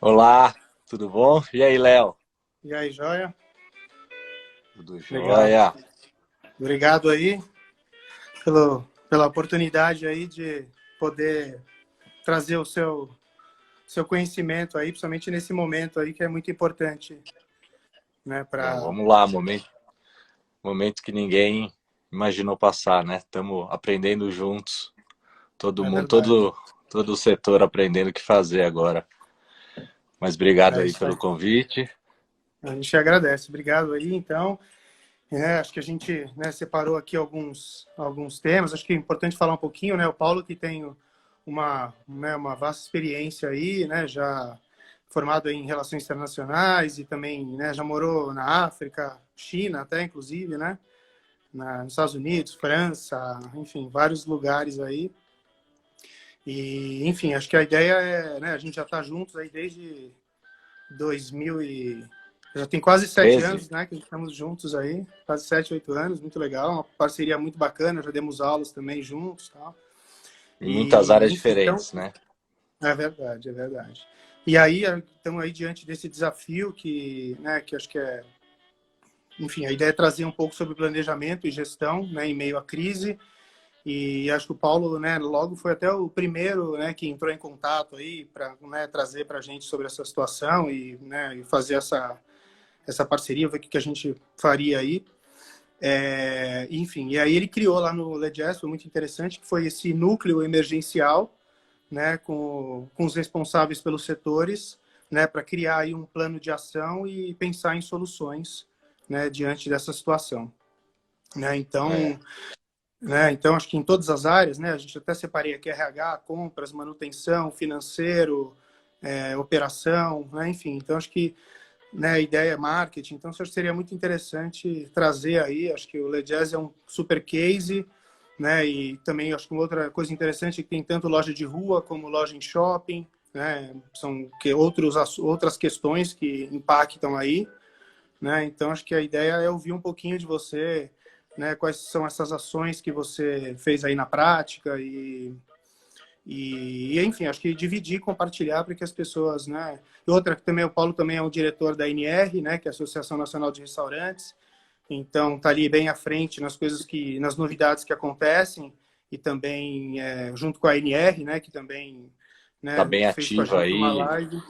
Olá, tudo bom? E aí, Léo? E aí, joia? Tudo Legal. jóia? Obrigado aí pela oportunidade aí de poder trazer o seu conhecimento aí, principalmente nesse momento aí que é muito importante, né? Não, Para vamos lá, momento que ninguém imaginou passar, né? Estamos aprendendo juntos, todo É mundo, verdade. todo o setor aprendendo o que fazer agora. Mas obrigado É aí isso pelo aí. convite. A gente agradece. Obrigado aí. Então, acho que a gente, né, separou aqui alguns temas. Acho que é importante falar um pouquinho, né? O Paulo que tem uma vasta experiência aí, né? Já formado em relações internacionais e também, né, já morou na África, China até, inclusive, né? Nos Estados Unidos, França, enfim, vários lugares aí. E, enfim, acho que a ideia é, né, a gente já está juntos aí desde 2000 e... Já tem quase 7 anos, 13, né, que estamos juntos aí, quase 7, 8 anos, muito legal, uma parceria muito bacana, já demos aulas também juntos, tal. em muitas E, áreas enfim, então, diferentes, né? é verdade, é verdade. E aí, estamos aí diante desse desafio que, né, que acho que é, enfim, a ideia é trazer um pouco sobre planejamento e gestão, né, em meio à crise. E acho que o Paulo, né, logo foi até o primeiro, né, que entrou em contato aí para, né, trazer para a gente sobre essa situação e, né, e fazer essa parceria, ver o que a gente faria aí. Enfim, e aí ele criou lá no LEDS, foi muito interessante, que foi esse núcleo emergencial, né, com os responsáveis pelos setores, né, para criar aí um plano de ação e pensar em soluções, né, diante dessa situação. Né? É, Então, acho que em todas as áreas, né, a gente até separei aqui RH, compras, manutenção, financeiro, operação, né, enfim. Então, acho que, né, a ideia é marketing. Então, acho que seria muito interessante trazer aí. Acho que o LeJazz é um super case, né, e também acho que uma outra coisa interessante é que tem tanto loja de rua como loja em shopping, né, são outras questões que impactam aí, né? Então, acho que a ideia é ouvir um pouquinho de você, né? Quais são essas ações que você fez aí na prática enfim, acho que dividir, compartilhar para que as pessoas, né? E outra que também o Paulo também é o diretor da ANR, né? Que é a Associação Nacional de Restaurantes. Então, tá ali bem à frente nas novidades que acontecem e também junto com a ANR, né? Que também, tá né? bem Fez com a ativa gente uma aí, live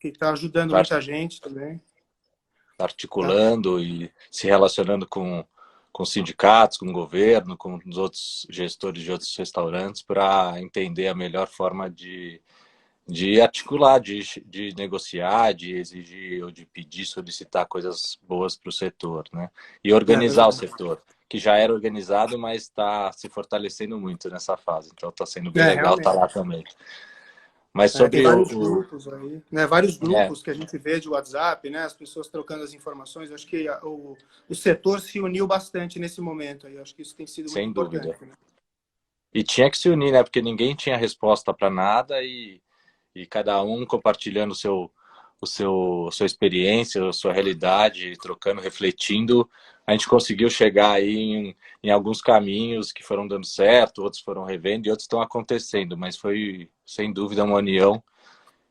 que está ajudando tá muita gente também, tá? articulando e se relacionando com sindicatos, com o governo, com os outros gestores de outros restaurantes para entender a melhor forma de articular, de negociar, de exigir ou de pedir, solicitar coisas boas para o setor, né? E É organizar o verdade. setor, que já era organizado, mas está se fortalecendo muito nessa fase. Então está sendo bem legal estar lá Realmente. também. Mas Tem sobre vários grupos aí, né? Vários é, grupos que a gente vê de WhatsApp, né? As pessoas trocando as informações. Acho que o setor se uniu bastante nesse momento aí. Acho que isso tem sido muito sem dúvida. importante, né? E tinha que se unir, né? Porque ninguém tinha resposta para nada e cada um compartilhando sua experiência, a sua realidade, trocando, refletindo, a gente conseguiu chegar aí em alguns caminhos que foram dando certo, outros foram revendo e outros estão acontecendo, mas foi sem dúvida uma união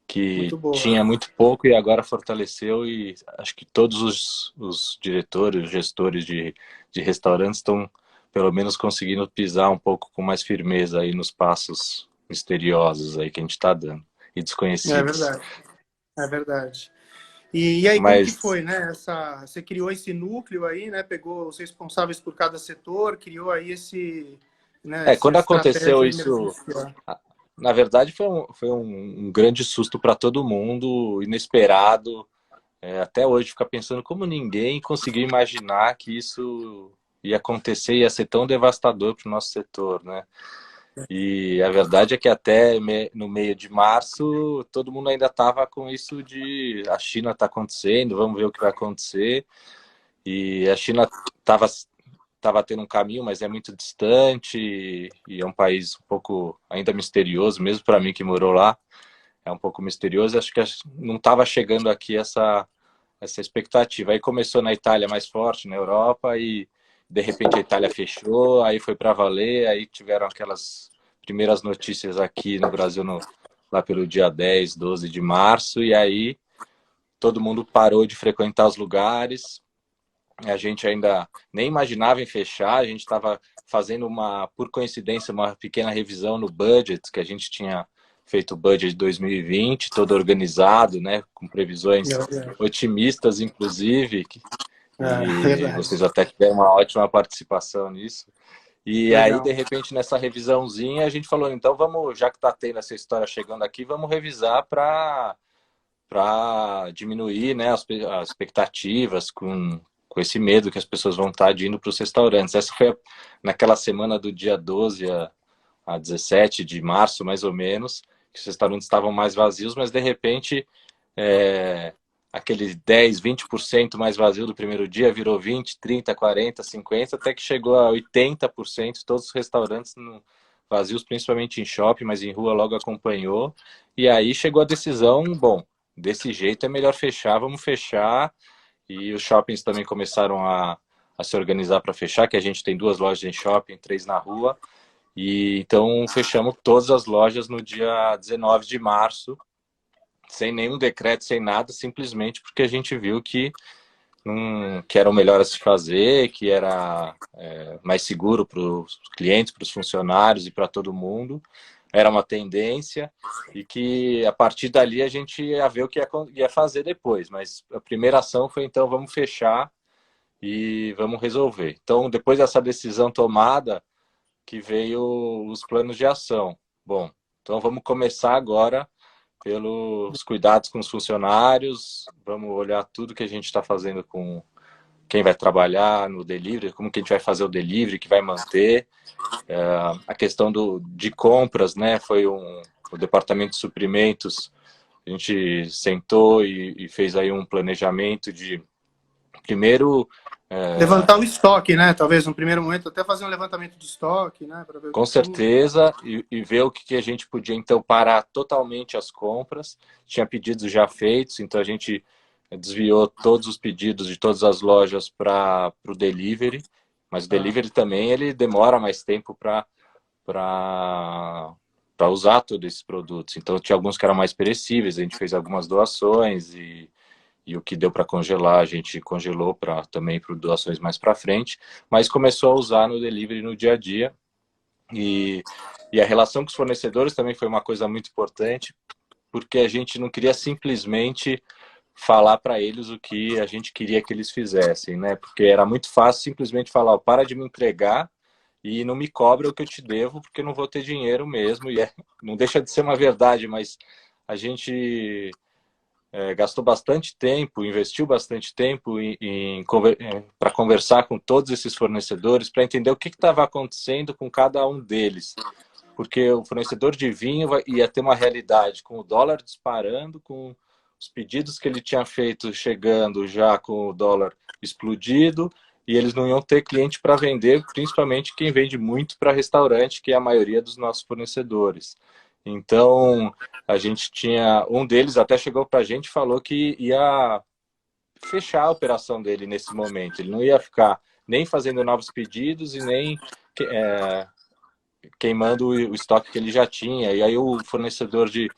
que Muito boa. tinha muito pouco e agora fortaleceu e acho que todos os diretores, os gestores de restaurantes estão pelo menos conseguindo pisar um pouco com mais firmeza aí nos passos misteriosos aí que a gente está dando e É desconhecidos. verdade. É verdade. E aí, como que Mas foi, né? Você criou esse núcleo aí, né? Pegou os responsáveis por cada setor, criou aí né, essa quando aconteceu estratégia isso, emergencial. na verdade foi um grande susto para todo mundo, inesperado. Até hoje fica pensando como ninguém conseguiu imaginar que isso ia acontecer, ia ser tão devastador para o nosso setor, né? E a verdade é que até no meio de março todo mundo ainda estava com isso de a China está acontecendo, vamos ver o que vai acontecer. E a China estava tendo um caminho, mas é muito distante e é um país um pouco ainda misterioso, mesmo para mim que morou lá, é um pouco misterioso. Acho que não estava chegando aqui essa expectativa. Aí começou na Itália mais forte, na Europa, e de repente a Itália fechou, aí foi para valer, aí tiveram aquelas primeiras notícias aqui no Brasil lá pelo dia 10, 12 de março, e aí todo mundo parou de frequentar os lugares. A gente ainda nem imaginava em fechar, a gente estava fazendo por coincidência, uma pequena revisão no budget, que a gente tinha feito o budget de 2020, todo organizado, né, com previsões otimistas, inclusive, e Verdade. vocês até tiveram uma ótima participação nisso. E aí, de Legal. repente, nessa revisãozinha, a gente falou, então vamos, já que está tendo essa história chegando aqui, vamos revisar para diminuir, né, as expectativas com esse medo que as pessoas vão estar indo para os restaurantes. Essa foi naquela semana do dia 12 a 17 de março, mais ou menos, que os restaurantes estavam mais vazios, mas de repente aquele 10, 20% mais vazio do primeiro dia virou 20, 30, 40, 50, até que chegou a 80%, todos os restaurantes vazios, principalmente em shopping, mas em rua logo acompanhou. E aí chegou a decisão, bom, desse jeito é melhor fechar, vamos fechar. E os shoppings também começaram a se organizar para fechar, que a gente tem 2 lojas em shopping, 3 na rua. E então fechamos todas as lojas no dia 19 de março, sem nenhum decreto, sem nada, simplesmente porque a gente viu que era o melhor a se fazer, que era mais seguro para os clientes, para os funcionários e para todo mundo. Era uma tendência e que a partir dali a gente ia ver o que ia fazer depois. Mas a primeira ação foi, então, vamos fechar e vamos resolver. Então, depois dessa decisão tomada, que veio os planos de ação. Bom, então vamos começar agora pelos cuidados com os funcionários, vamos olhar tudo que a gente está fazendo com quem vai trabalhar no delivery, como que a gente vai fazer o delivery, que vai manter. A questão de compras, né? Foi o departamento de suprimentos, a gente sentou e fez aí um planejamento de, primeiro... Levantar o estoque, né? Talvez no primeiro momento até fazer um levantamento de estoque, né? Para ver o Com que tinha. certeza, e ver o que a gente podia, então, parar totalmente as compras. Tinha pedidos já feitos, então a gente desviou todos os pedidos de todas as lojas para o delivery, mas o delivery também ele demora mais tempo para usar todos esses produtos. Então tinha alguns que eram mais perecíveis, a gente fez algumas doações e o que deu para congelar a gente congelou também para doações mais para frente, mas começou a usar no delivery no dia a dia. E a relação com os fornecedores também foi uma coisa muito importante, porque a gente não queria simplesmente falar para eles o que a gente queria que eles fizessem, né? Porque era muito fácil simplesmente falar, para de me entregar e não me cobra o que eu te devo, porque eu não vou ter dinheiro mesmo. E não deixa de ser uma verdade, mas a gente gastou bastante tempo, investiu bastante tempo para conversar com todos esses fornecedores, para entender o que estava acontecendo com cada um deles. Porque o fornecedor de vinho ia ter uma realidade com o dólar disparando, com os pedidos que ele tinha feito chegando já com o dólar explodido, e eles não iam ter cliente para vender, principalmente quem vende muito para restaurante, que é a maioria dos nossos fornecedores. Então, a gente tinha... Um deles até chegou para a gente e falou que ia fechar a operação dele nesse momento. Ele não ia ficar nem fazendo novos pedidos e nem queimando o estoque que ele já tinha. E aí o fornecedor de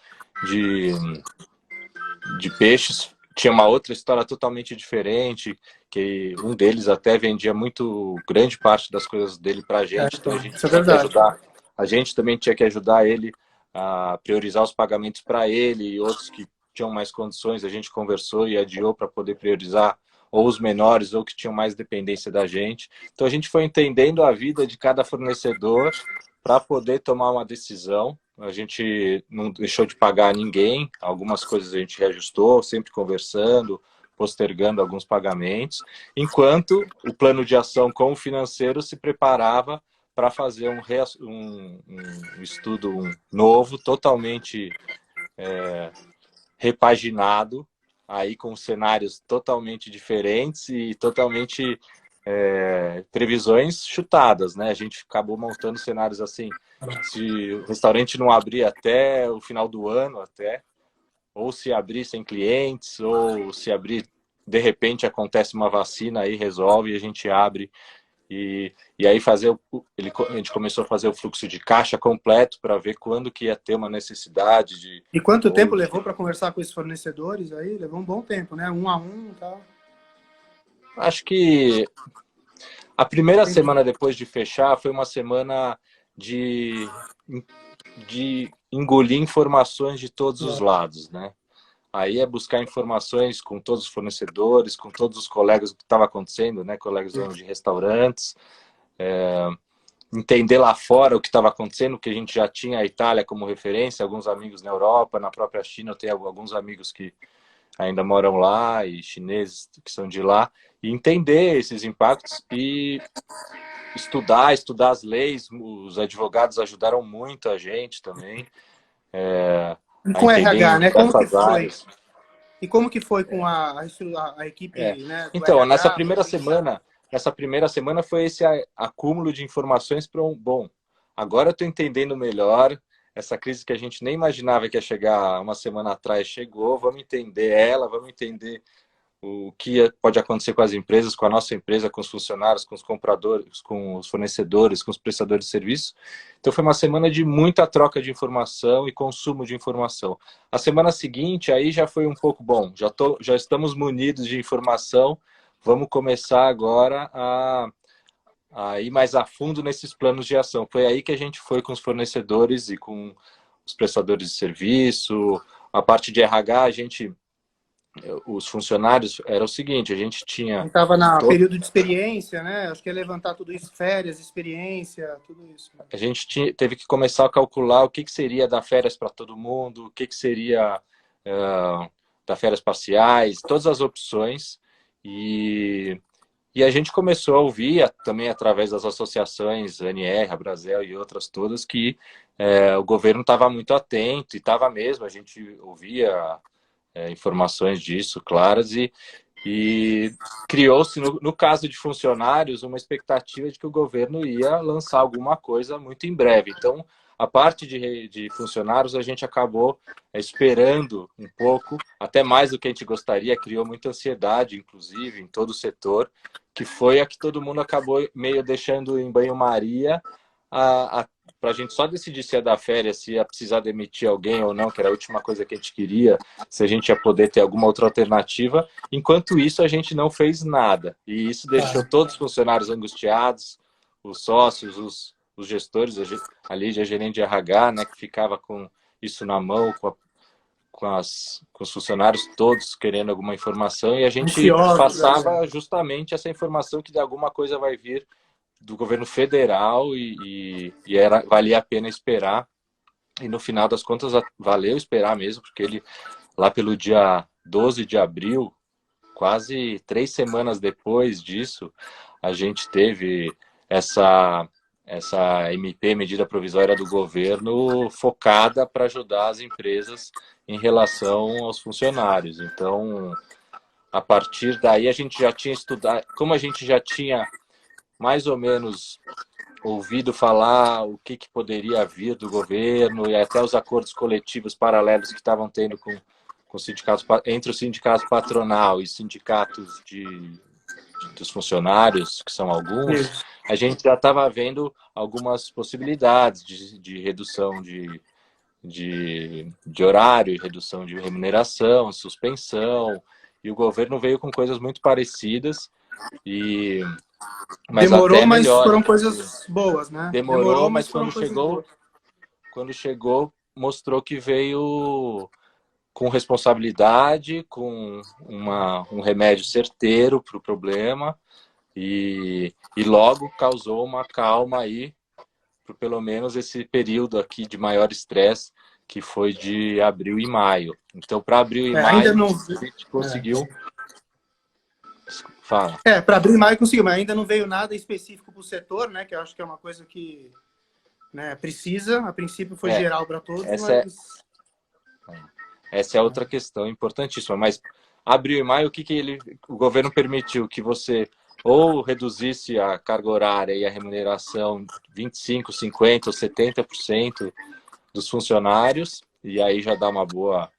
peixes tinha uma outra história totalmente diferente, que um deles até vendia muito grande parte das coisas dele para a gente, então a gente Isso é tinha que verdade. ajudar, a gente também tinha que ajudar ele a priorizar os pagamentos para ele, e outros que tinham mais condições, a gente conversou e adiou para poder priorizar ou os menores ou que tinham mais dependência da gente. Então a gente foi entendendo a vida de cada fornecedor para poder tomar uma decisão. A gente não deixou de pagar ninguém, algumas coisas a gente reajustou, sempre conversando, postergando alguns pagamentos, enquanto o plano de ação com o financeiro se preparava para fazer um estudo novo, totalmente repaginado, aí com cenários totalmente diferentes e totalmente previsões chutadas, né? A gente acabou montando cenários assim, se o restaurante não abrir até o final do ano, ou se abrir sem clientes, ou se abrir, de repente acontece uma vacina aí, resolve e a gente abre E aí a gente começou a fazer o fluxo de caixa completo para ver quando que ia ter uma necessidade de... E quanto tempo levou para conversar com esses fornecedores aí? Levou um bom tempo, né? Um a um e tal. Acho que a primeira semana depois de fechar foi uma semana de, de engolir informações de todos os lados, né? Aí é buscar informações com todos os fornecedores, com todos os colegas do que estava acontecendo, né? Colegas donos de restaurantes, entender lá fora o que estava acontecendo, que a gente já tinha a Itália como referência, alguns amigos na Europa, na própria China eu tenho alguns amigos que ainda moram lá e chineses que são de lá, e entender esses impactos e estudar as leis. Os advogados ajudaram muito a gente também E a com entender RH, em né? Como que diversas foi? áreas. E como que foi com a equipe, né, do Então, RH? nessa primeira semana foi esse acúmulo de informações para bom, agora eu estou entendendo melhor essa crise que a gente nem imaginava que ia chegar uma semana atrás, chegou, vamos entender ela, vamos entender o que pode acontecer com as empresas, com a nossa empresa, com os funcionários, com os compradores, com os fornecedores, com os prestadores de serviço. Então foi uma semana de muita troca de informação e consumo de informação. A semana seguinte aí já foi um pouco bom, já estamos munidos de informação, vamos começar agora a ir mais a fundo nesses planos de ação. Foi aí que a gente foi com os fornecedores e com os prestadores de serviço, a parte de RH, os funcionários, era o seguinte, a gente tinha... Estava na período de experiência, né? Acho que ia levantar tudo isso, férias, experiência, tudo isso. A gente teve que começar a calcular o que seria dar férias para todo mundo, o que seria dar férias parciais, todas as opções. E a gente começou a ouvir, também através das associações, ANR, Abrazel e outras todas, que o governo estava muito atento, e estava mesmo, a gente ouvia informações disso claras, e criou-se, no caso de funcionários, uma expectativa de que o governo ia lançar alguma coisa muito em breve. Então, a parte de funcionários, a gente acabou esperando um pouco, até mais do que a gente gostaria, criou muita ansiedade, inclusive, em todo o setor, que foi a que todo mundo acabou meio deixando em banho-maria para a gente só decidir se ia dar férias, se ia precisar demitir alguém ou não, que era a última coisa que a gente queria, se a gente ia poder ter alguma outra alternativa. Enquanto isso, a gente não fez nada. E isso deixou todos os funcionários angustiados, os sócios, os gestores, a Lídia, a gerente de RH, né, que ficava com isso na mão, com os funcionários todos querendo alguma informação, e a gente passava justamente essa informação que de alguma coisa vai vir do governo federal valia a pena esperar. E no final das contas valeu esperar mesmo, porque ele lá pelo dia 12 de abril, quase 3 semanas depois disso, a gente teve essa MP, medida provisória do governo, focada para ajudar as empresas em relação aos funcionários. Então, a partir daí, a gente já tinha estudado, como a gente já tinha mais ou menos ouvido falar o que poderia vir do governo e até os acordos coletivos paralelos que estavam tendo com sindicatos, entre os sindicatos patronal e sindicatos dos funcionários, que são alguns, a gente já estava vendo algumas possibilidades de redução de horário, redução de remuneração, suspensão, e o governo veio com coisas muito parecidas, mas demorou, até mas melhor. foram coisas boas, né? Demorou, mas quando chegou, mostrou que veio com responsabilidade, com um remédio certeiro para o problema, e logo causou uma calma aí, por pelo menos esse período aqui de maior estresse, que foi de abril e maio. Então, para abril e maio, a gente conseguiu... Fala. Para abril e maio conseguiu, mas ainda não veio nada específico para o setor, né? Que eu acho que é uma coisa que, né, precisa. A princípio foi geral para todos, Essa é outra questão importantíssima. Mas abril e maio, o governo permitiu que você ou reduzisse a carga horária e a remuneração 25%, 50% ou 70% dos funcionários, e aí já dá uma boa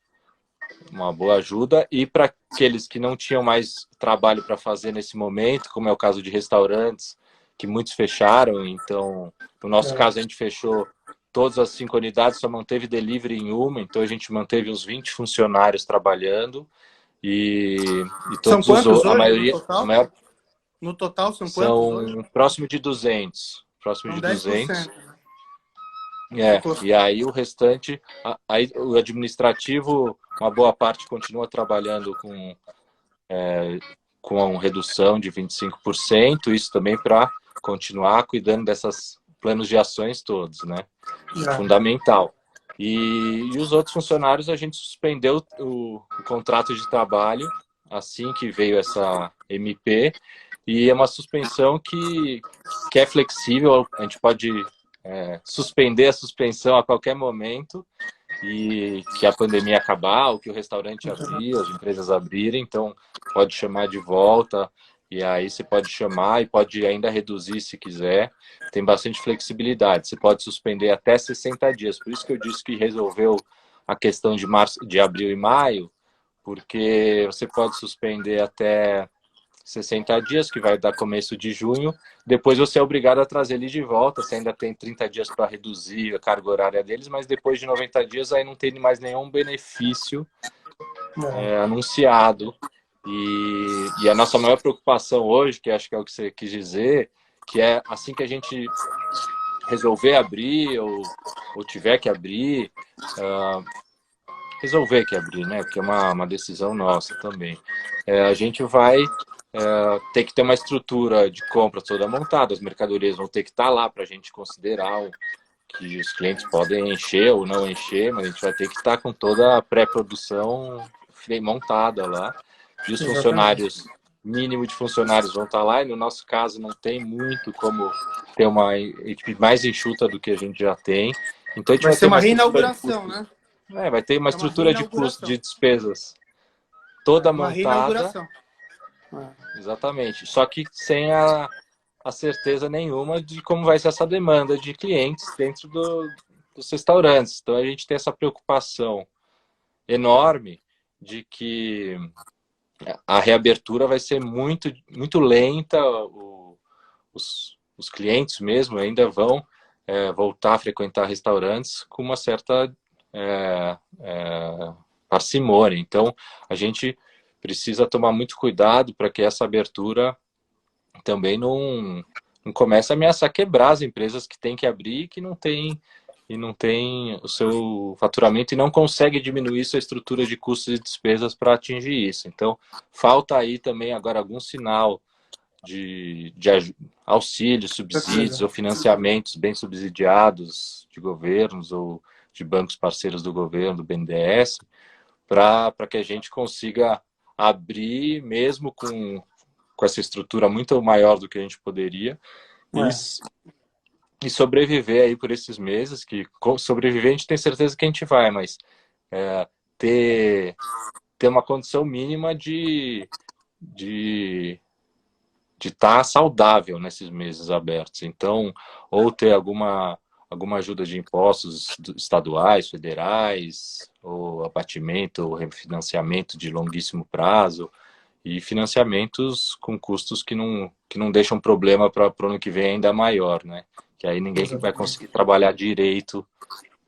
ajuda. E para aqueles que não tinham mais trabalho para fazer nesse momento, como é o caso de restaurantes que muitos fecharam. Então, no nosso caso, a gente fechou todas as 5 unidades, só manteve delivery em uma, então a gente manteve uns 20 funcionários trabalhando e São todos os quantos a hoje no maioria, a total? maior No total são quantos hoje? são próximo de 200, próximo São de 10%, 200. né? É, Ficou. e aí o restante, aí o administrativo, uma boa parte continua trabalhando com redução de 25%, isso também para continuar cuidando desses planos de ações todos, né? Já. Fundamental. E os outros funcionários, a gente suspendeu o contrato de trabalho assim que veio essa MP, e é uma suspensão que é flexível, a gente pode suspender a suspensão a qualquer momento, e que a pandemia acabar, ou que o restaurante abrir, as empresas abrirem, então pode chamar de volta, e aí você pode chamar e pode ainda reduzir se quiser. Tem bastante flexibilidade. Você pode suspender até 60 dias. Por isso que eu disse que resolveu a questão de março, de abril e maio, porque você pode suspender até 60 dias, que vai dar começo de junho. Depois você é obrigado a trazer ele de volta. Você ainda tem 30 dias para reduzir a carga horária deles, mas depois de 90 dias aí não tem mais nenhum benefício anunciado. E a nossa maior preocupação hoje, que acho que é o que você quis dizer, que é assim que a gente resolver abrir ou tiver que abrir, resolver que abrir, né? Porque é uma decisão nossa também. A gente vai ter que ter uma estrutura de compra toda montada, as mercadorias vão ter que estar lá para a gente considerar que os clientes podem encher ou não encher, mas a gente vai ter que estar com toda a pré-produção montada lá. E os Exatamente. funcionários, mínimo de funcionários vão estar lá, e no nosso caso não tem muito como ter uma equipe mais enxuta do que a gente já tem. Então a gente Vai vai ser ter uma uma estrutura de reinauguração, custos, né? vai ter uma É uma estrutura de custo de reinauguração. despesas toda Uma montada, reinauguração. É. exatamente, só que sem a certeza nenhuma de como vai ser essa demanda de clientes dentro dos restaurantes. Então a gente tem essa preocupação enorme de que a reabertura vai ser muito, muito lenta, os clientes mesmo ainda vão voltar a frequentar restaurantes com uma certa parcimônia. Então a gente precisa tomar muito cuidado para que essa abertura também não comece a ameaçar quebrar as empresas que têm que abrir e não tem o seu faturamento e não consegue diminuir sua estrutura de custos e despesas para atingir isso. Então, falta aí também agora algum sinal de auxílio, subsídios Certeza. ou financiamentos bem subsidiados de governos ou de bancos parceiros do governo, do BNDES, para que a gente consiga abrir mesmo com essa estrutura muito maior do que a gente poderia e, É. e sobreviver aí por esses meses, que sobreviver a gente tem certeza que a gente vai, mas ter, ter uma condição mínima de de estar saudável nesses meses abertos. Então, ou ter alguma ajuda de impostos estaduais, federais, ou abatimento, ou refinanciamento de longuíssimo prazo, e financiamentos com custos que não deixam problema para o ano que vem ainda maior, né? Que aí ninguém vai Exatamente. conseguir trabalhar direito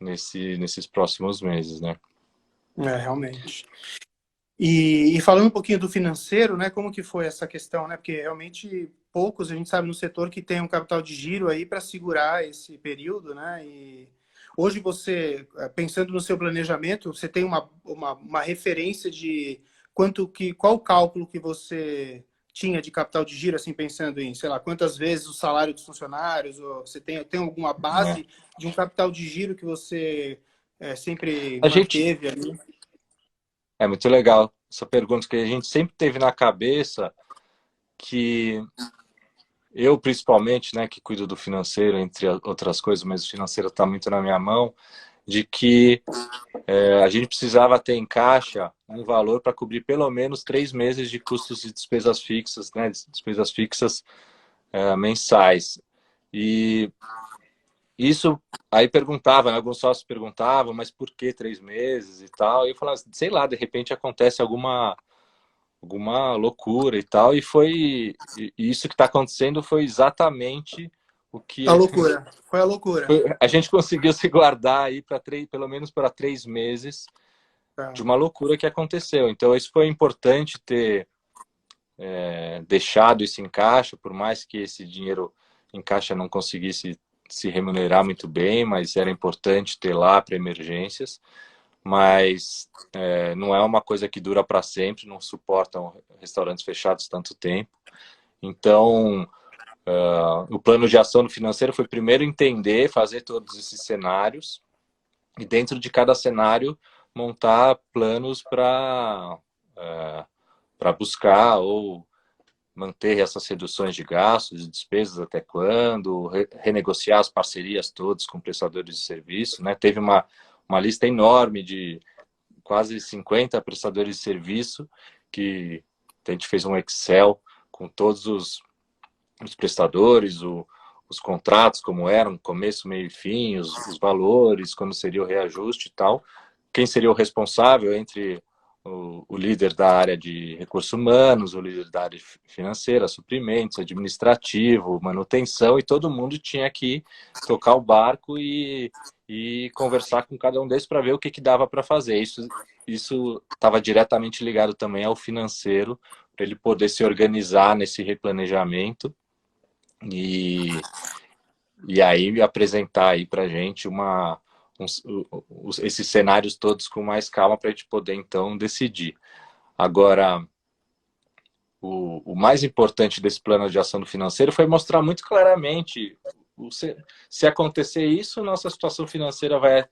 nesses próximos meses, né? É, realmente. E falando um pouquinho do financeiro, né? Como que foi essa questão, né? Porque realmente poucos a gente sabe no setor que tem um capital de giro aí para segurar esse período, né? E hoje você, pensando no seu planejamento, você tem uma referência de qual o cálculo que você tinha de capital de giro, assim, pensando em, sei lá, quantas vezes o salário dos funcionários, ou você tem alguma É. base de um capital de giro que você sempre A gente manteve ali? é muito legal essa pergunta que a gente sempre teve na cabeça que eu, principalmente, né, que cuido do financeiro, entre outras coisas, mas o financeiro está muito na minha mão, de que a gente precisava ter em caixa um valor para cobrir pelo menos 3 meses de custos e despesas fixas, né, despesas fixas mensais. E isso, aí perguntava, né, alguns sócios perguntavam, mas por que 3 meses e tal? E eu falava, sei lá, de repente acontece alguma alguma loucura e tal, e isso que está acontecendo foi exatamente o que A loucura. Foi a loucura. a gente conseguiu se guardar aí para pelo menos para 3 meses de Tá. uma loucura que aconteceu. Então isso foi importante ter deixado isso em caixa, por mais que esse dinheiro em caixa não conseguisse se remunerar muito bem, mas era importante ter lá para emergências. Mas não é uma coisa que dura para sempre, não suportam restaurantes fechados tanto tempo. Então, o plano de ação do financeiro foi primeiro entender, fazer todos esses cenários e dentro de cada cenário montar planos para buscar ou manter essas reduções de gastos e despesas até quando, renegociar as parcerias todas com prestadores de serviço, né? Teve uma lista enorme de quase 50 prestadores de serviço que a gente fez um Excel com todos os prestadores, os contratos como eram, começo, meio e fim, os valores, quando seria o reajuste e tal, quem seria o responsável entre o líder da área de recursos humanos, o líder da área financeira, suprimentos, administrativo, manutenção, e todo mundo tinha que tocar o barco e conversar com cada um deles para ver o que dava para fazer. Isso estava diretamente ligado também ao financeiro, para ele poder se organizar nesse replanejamento e aí apresentar aí para a gente esses cenários todos com mais calma para a gente poder então decidir. Agora, o mais importante desse plano de ação do financeiro foi mostrar muito claramente se acontecer isso, nossa situação financeira vai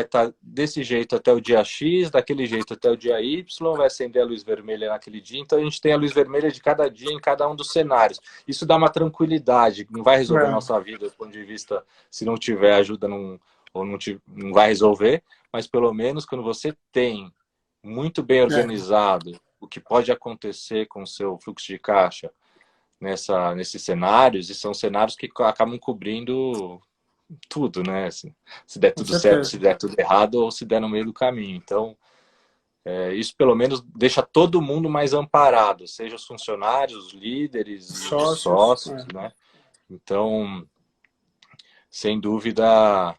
estar desse jeito até o dia X, daquele jeito até o dia Y, vai acender a luz vermelha naquele dia. Então a gente tem a luz vermelha de cada dia em cada um dos cenários. Isso dá uma tranquilidade, não vai resolver a nossa vida do ponto de vista, se não tiver ajuda, não vai resolver, mas pelo menos quando você tem muito bem organizado o que pode acontecer com o seu fluxo de caixa nesses cenários, e são cenários que acabam cobrindo tudo, né? Se der tudo certo, se der tudo errado ou se der no meio do caminho. Então, isso pelo menos deixa todo mundo mais amparado, seja os funcionários, os líderes e os sócios, né? Então, sem dúvida,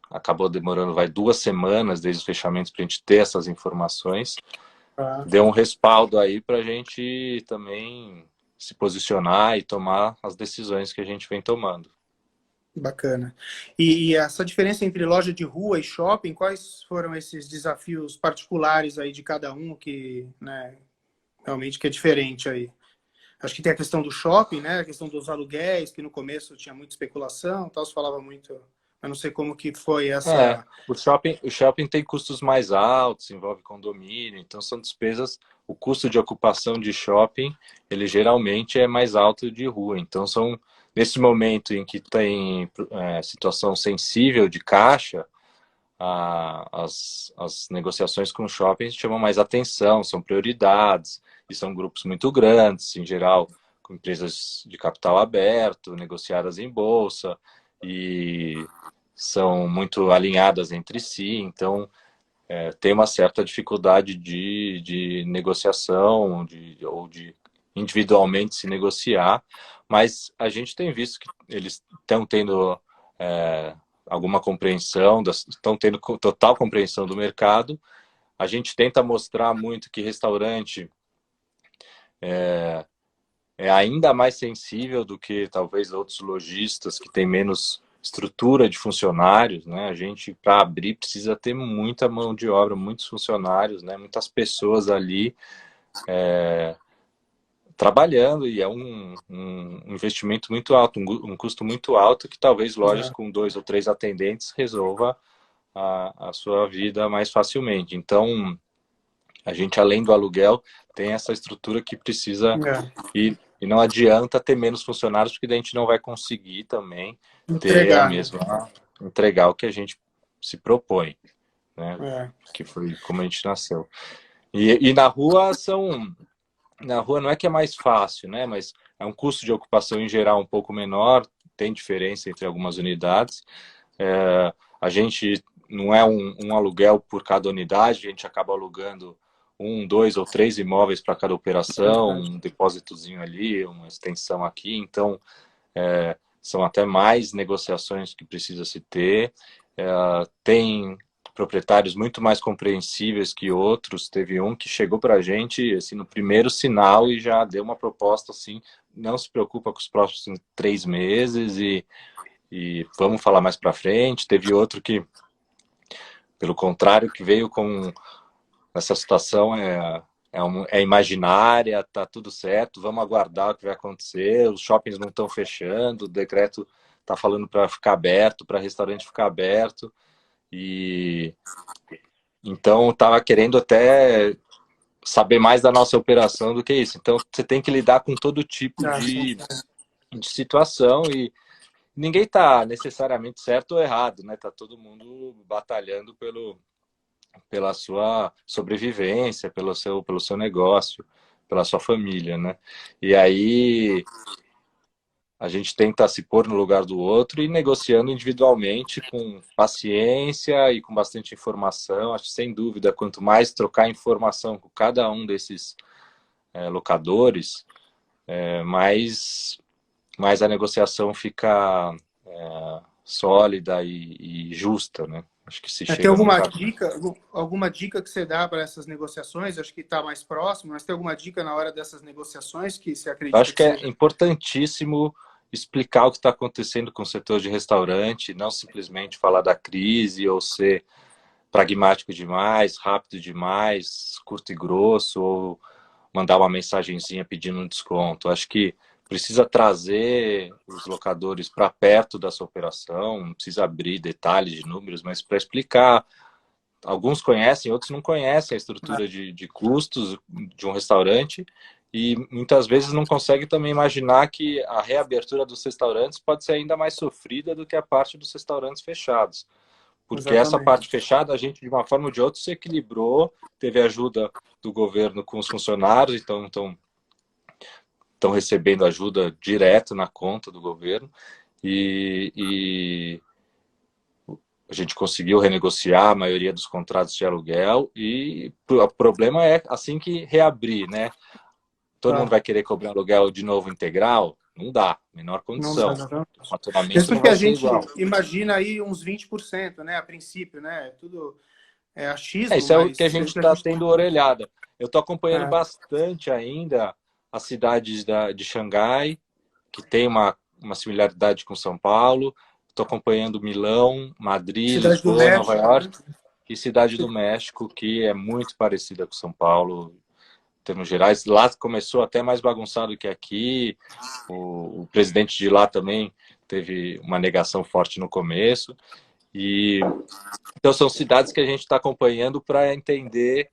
acabou demorando 2 semanas desde os fechamentos para a gente ter essas informações. Deu um respaldo aí para a gente também se posicionar e tomar as decisões que a gente vem tomando. Bacana. E essa diferença entre loja de rua e shopping, quais foram esses desafios particulares aí de cada um que, né, realmente que é diferente aí? Acho que tem a questão do shopping, né, a questão dos aluguéis, que no começo tinha muita especulação, tal, se falava muito, eu não sei como que foi essa... O shopping tem custos mais altos, envolve condomínio, então são despesas, o custo de ocupação de shopping, ele geralmente é mais alto de rua, então nesse momento em que tem situação sensível de caixa, as negociações com shoppings chamam mais atenção, são prioridades, e são grupos muito grandes, em geral, com empresas de capital aberto, negociadas em bolsa, e são muito alinhadas entre si, então tem uma certa dificuldade de negociação, ou de individualmente se negociar, mas a gente tem visto que eles estão tendo alguma compreensão, estão tendo total compreensão do mercado. A gente tenta mostrar muito que restaurante é ainda mais sensível do que talvez outros lojistas que têm menos estrutura de funcionários, né? A gente, para abrir, precisa ter muita mão de obra, muitos funcionários, né? Muitas pessoas ali trabalhando, e é um investimento muito alto, um custo muito alto, que talvez lojas com 2 ou 3 atendentes resolva a sua vida mais facilmente. Então, a gente, além do aluguel, tem essa estrutura que precisa e não adianta ter menos funcionários, porque daí a gente não vai conseguir também entregar o que a gente se propõe, né? Que foi como a gente nasceu. E na rua não é que é mais fácil, né? Mas é um custo de ocupação em geral um pouco menor, tem diferença entre algumas unidades. A gente não é um aluguel por cada unidade, a gente acaba alugando um, dois ou três imóveis para cada operação, um depósitozinho ali, uma extensão aqui, então são até mais negociações que precisa se ter. Tem proprietários muito mais compreensíveis que outros. Teve um que chegou para a gente assim, no primeiro sinal e já deu uma proposta assim, não se preocupa com os próximos 3 meses e vamos falar mais para frente. Teve outro que, pelo contrário, que veio com essa situação é imaginária, tá tudo certo, vamos aguardar o que vai acontecer, os shoppings não estão fechando, o decreto está falando para ficar aberto, para restaurante ficar aberto, e então estava querendo até saber mais da nossa operação do que isso. Então você tem que lidar com todo tipo de situação e ninguém está necessariamente certo ou errado, né? Tá todo mundo batalhando pela sua sobrevivência, pelo seu negócio, pela sua família, né? E aí a gente tenta se pôr no lugar do outro e negociando individualmente com paciência e com bastante informação. Acho que, sem dúvida, quanto mais trocar informação com cada um desses locadores, mais a negociação fica sólida e justa, né? Acho que se Tem chega num caminho. alguma dica que você dá para essas negociações? Acho que está mais próximo, mas tem alguma dica na hora dessas negociações que você Eu acredita acho que que é seja? importantíssimo explicar o que está acontecendo com o setor de restaurante, não simplesmente falar da crise ou ser pragmático demais, rápido demais, curto e grosso, ou mandar uma mensagenzinha pedindo um desconto. Acho que precisa trazer os locadores para perto da sua operação, não precisa abrir detalhes de números, mas para explicar. Alguns conhecem, outros não conhecem a estrutura de custos de um restaurante e muitas vezes não conseguem também imaginar que a reabertura dos restaurantes pode ser ainda mais sofrida do que a parte dos restaurantes fechados. Porque essa Exatamente. parte fechada, a gente, de uma forma ou de outra, se equilibrou, teve ajuda do governo com os funcionários, então estão recebendo ajuda direto na conta do governo, e a gente conseguiu renegociar a maioria dos contratos de aluguel e o problema é assim que reabrir, né? Todo mundo vai querer cobrar aluguel de novo integral? Não dá, menor Não dá, condição. não. O faturamento Mesmo não porque vai a ser gente igual. imagina aí uns 20%, né? A princípio, né? Tudo é achismo, Isso é o que a mas é gente o que a está gente... tendo orelhada. Eu estou acompanhando É. bastante ainda as cidades de Xangai, que tem uma similaridade com São Paulo. Estou acompanhando Milão, Madrid, Cidade do Lisboa, Nova México, né? York e Cidade do México, que é muito parecida com São Paulo, em termos gerais. Lá começou até mais bagunçado que aqui. O presidente de lá também teve uma negação forte no começo. E então são cidades que a gente está acompanhando para entender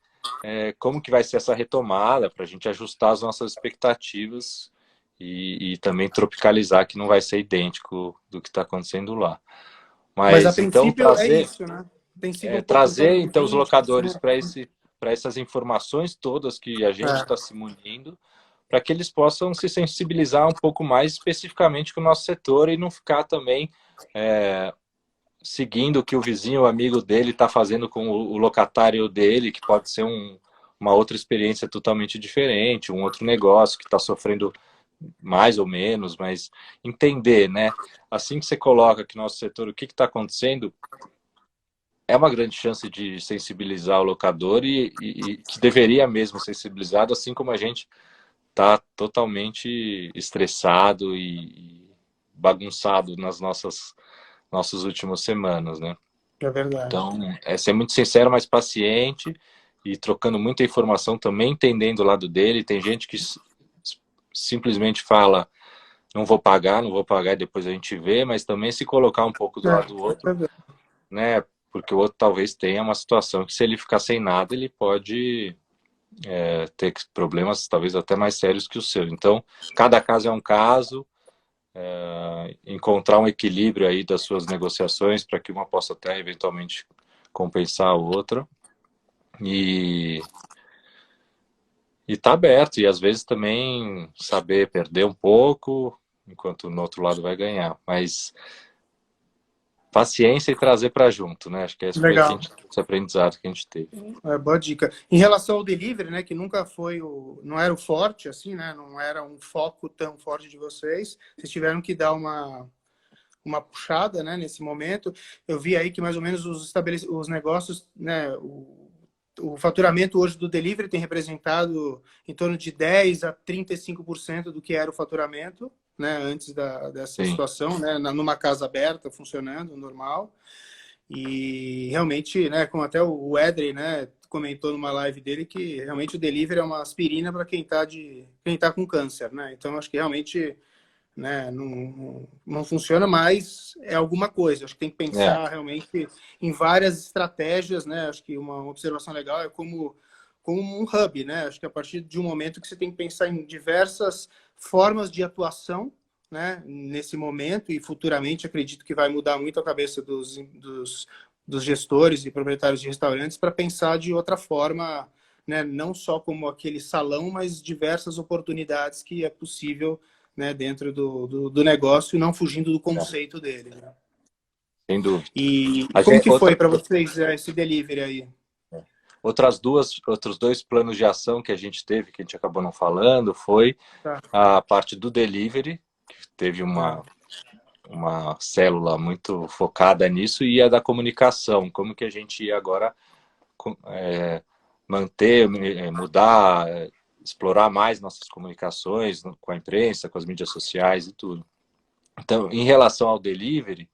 como que vai ser essa retomada, para a gente ajustar as nossas expectativas e também tropicalizar, que não vai ser idêntico do que está acontecendo lá. Mas a Mas então princípio é isso, né? Tem sido um pouco em trazer torno de então os locadores 20%. para essas informações todas que a gente está se munindo, para que eles possam se sensibilizar um pouco mais especificamente com o nosso setor e não ficar também seguindo o que o vizinho, o amigo dele está fazendo com o locatário dele, que pode ser uma outra experiência totalmente diferente, um outro negócio que está sofrendo mais ou menos, mas entender, né? Assim que você coloca aqui no nosso setor o que está acontecendo, é uma grande chance de sensibilizar o locador e que deveria mesmo sensibilizado, assim como a gente está totalmente estressado e bagunçado nas nossas últimas semanas, né? É verdade. Então, é ser muito sincero, mas paciente e trocando muita informação também, entendendo o lado dele. Tem gente que simplesmente fala, não vou pagar e depois a gente vê, mas também se colocar um pouco do lado do outro, né? Porque o outro talvez tenha uma situação que se ele ficar sem nada, ele pode ter problemas talvez até mais sérios que o seu. Então, cada caso é um caso, encontrar um equilíbrio aí das suas negociações para que uma possa até eventualmente compensar a outra e tá aberto e às vezes também saber perder um pouco enquanto no outro lado vai ganhar, mas paciência e trazer para junto, né? Acho que esse foi Legal. esse aprendizado que a gente teve. Boa dica. Em relação ao delivery, né, que nunca foi não era o forte, assim, né, não era um foco tão forte de vocês, vocês tiveram que dar uma puxada, né, nesse momento. Eu vi aí que mais ou menos os negócios, né, o faturamento hoje do delivery tem representado em torno de 10 a 35% do que era o faturamento, né, antes dessa Sim, situação, né, numa casa aberta, funcionando, normal. E realmente, né, como até o Edrey, né, comentou numa live dele que realmente o delivery é uma aspirina para quem tá com câncer, né? Então acho que realmente, né, não funciona, mas é alguma coisa. Acho que tem que é, pensar realmente em várias estratégias, né? Acho que uma observação legal é como um hub, né? Acho que a partir de um momento que você tem que pensar em diversas formas de atuação, né, nesse momento, e futuramente acredito que vai mudar muito a cabeça dos gestores e proprietários de restaurantes para pensar de outra forma, né, não só como aquele salão, mas diversas oportunidades que é possível, né, dentro do negócio, não fugindo do é, conceito dele. Né? sem dúvida. E A como gente, que foi para vocês esse delivery aí? outros dois planos de ação que a gente teve, que a gente acabou não falando, foi Tá, a parte do delivery, que teve tá, uma célula muito focada nisso, e a da comunicação, como que a gente ia agora manter, mudar, explorar mais nossas comunicações com a imprensa, com as mídias sociais e tudo. Então, em relação ao delivery,